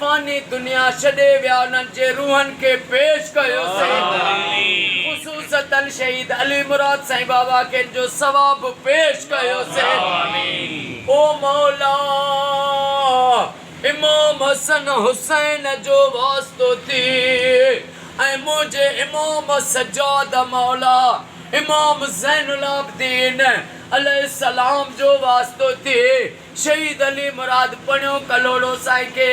फानी दुनिया छॾे विया उन्हनि जे रूहनि खे पेश कयोसीं। ख़ुसूसतन शहीद अली मुराद साईं बाबा खे जो सवाब पेश कयोसीं। ओ मौला इमाम हसन हुसैन जो वास्तो थी ऐं मुझे इमाम सज्जाद मौला इमाम ज़ैनुल आबिदीन अलैहिस्सलाम जो वास्तो थी। शहीद अली मुराद पढ़ियो कलोड़ो साईं के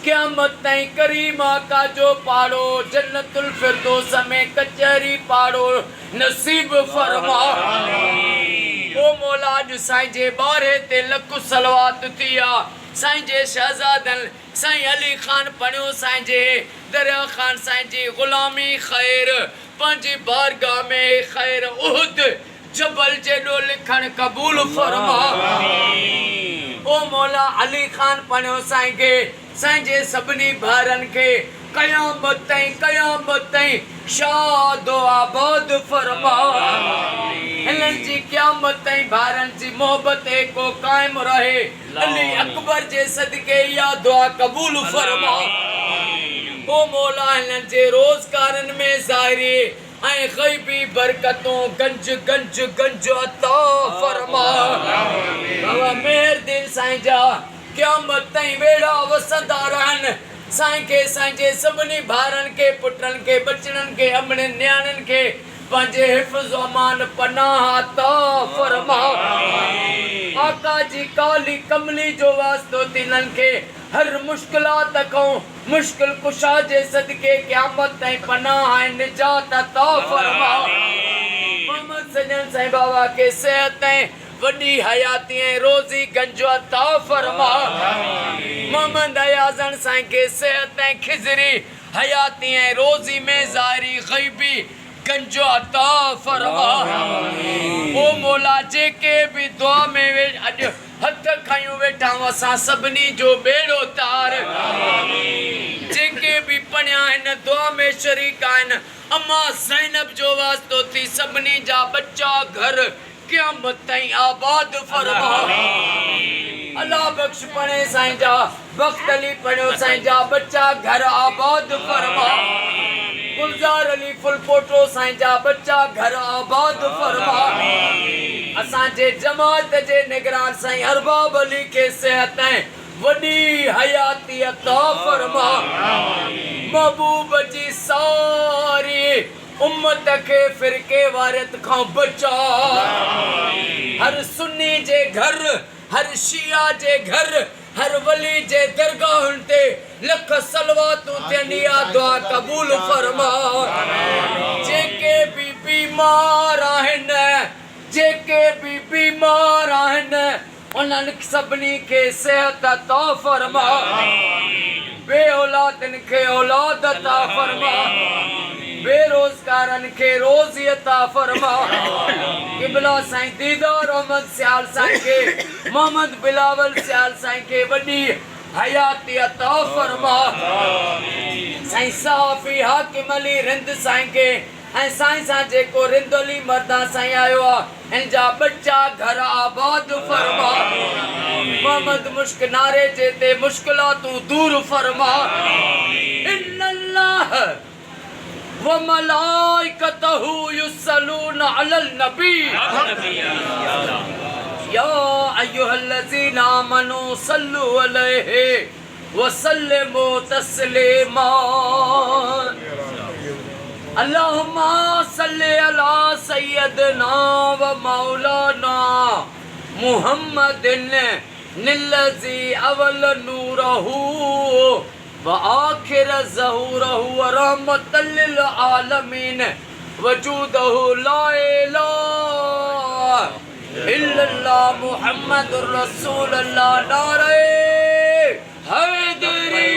क़यामत ताईं करीम आका जो पाड़ो जन्नतुल फिरदौस में कचहरी पाड़ो नसीब फरमा। ओ मौला अॼु साईं जे बारे ते लख सलवात थी आ। साईं जे शहज़ादन साईं अली खान पढ़ियो साईं जे दरिया खान साईं जी ग़ुलामी ख़ैर पंहिंजी बारगाह में ख़ैर उहद जबल जेॾो लिखण क़बूल फरमा। ओ मौला अली खान पढ़ियो साईं खे साईं जे सभिनी भाउरनि खे क़यामत ताईं शाद आबाद फरमा। हिननि जी क़यामत ताईं भाउरनि जी मोहबत को क़ाइम रहे। अली अकबर जे सदके इहा दुआ क़बूल फरमा। ओ मौला हिननि जे रोज़गारनि में ज़ाहिरी ऐं ग़ैबी बरकतों गंज गंज गंज अता फरमा। बाबा मेहरदीन साईं जा क़यामत ताईं वेड़ा वसंदा रहनि। साईं खे साईं जे सभिनी भाउरनि खे पुटनि खे बचड़नि खे अमड़नि न्याणनि खे पंहिंजे हिफ़्ज़ अमान पनाह अता फरमा। आका जी काली कमली जो वास्तो तिन्हनि खे हर मुश्किलात खां मुश्किल कुशा जे सदके क़यामत ताईं पनाह ऐं निजात अता फरमा। मोहम्मद सजन साईं बाबा के सेहत ऐं वॾी हयाती ऐं रोज़ी गंज अता फरमा। मोहम्मद अयाज़न साईं के सेहत ऐं खिज़री हयाती ऐं रोज़ी में ज़ाहिरी ग़ैबी गंज अता फरमा। ओ मौला जेके भी दुआ में अॼु हथ खयूं वेठा असां सभिनी जो बेड़ो तार। जेके भी पढ़िया हिन दुआ में शरीक आहिनि अम्मा ज़ैनब जो वास्तो थी सभिनी जा बच्चा घर क़यामत ताईं आबाद फरमा। अल्लाह बख्श पढ़े साईं जा वक्त अली पढ़ियो साईं जा बच्चा घर आबाद फरमा। गुलजार अली फुलपोटो साईं जा बच्चा घर आबाद फरमा। असांजे जमात जे निगरान साईं अरबाब अली के सेहत ऐं वॾी हयाती अता फरमा। महबूब जी सारी उम्मत के फिरके वारियत खां बचा। हर सुन्नी जे घर हर शिया जे घर हर वली जे दरगाहुनि ते लख सलवातूं थियनि इहा दुआ क़बूल फरमा। जेके भी बीमार आहिनि उन्हनि सभिनी खे सेहत अता फरमा। बे औलादनि खे औलाद अता फरमा। बेरोज़गारनि खे रोज़ी अता फरमा। क़िबला साईं दीदार अहमद सियाल साईं खे मोहम्मद बिलावल सियाल साईं खे वॾी हयाती अता फरमा। साईं सहाफ़ी हाकिम अली रिंद साईं खे ऐं साईं सां जेको रिंद अली मर्दा साईं आयो आहे हिन जा बच्चा घर आबाद फरमा। मोहम्मद मुश्क नारे जे ते मुश्किलातूं दूर फरमा। इन्नल्लाह व मलाइकतहु युसल्लूना अलल नबी या अय्युहल्लज़ीना आमनू सल्लु अलैहि व सल्लिमू तस्लीमा। अल्लाहुम्मा सल्लि अला सय्यदना व मौलाना मुहम्मदिन निल्लज़ी अवल नूरहु व आखिर ज़हूरहु व रहमतल लिल आलमीन वजूदहु ला इलाहा इल्लल्लाह मुहम्मदुर रसूलुल्लाह। नारे हैदरी।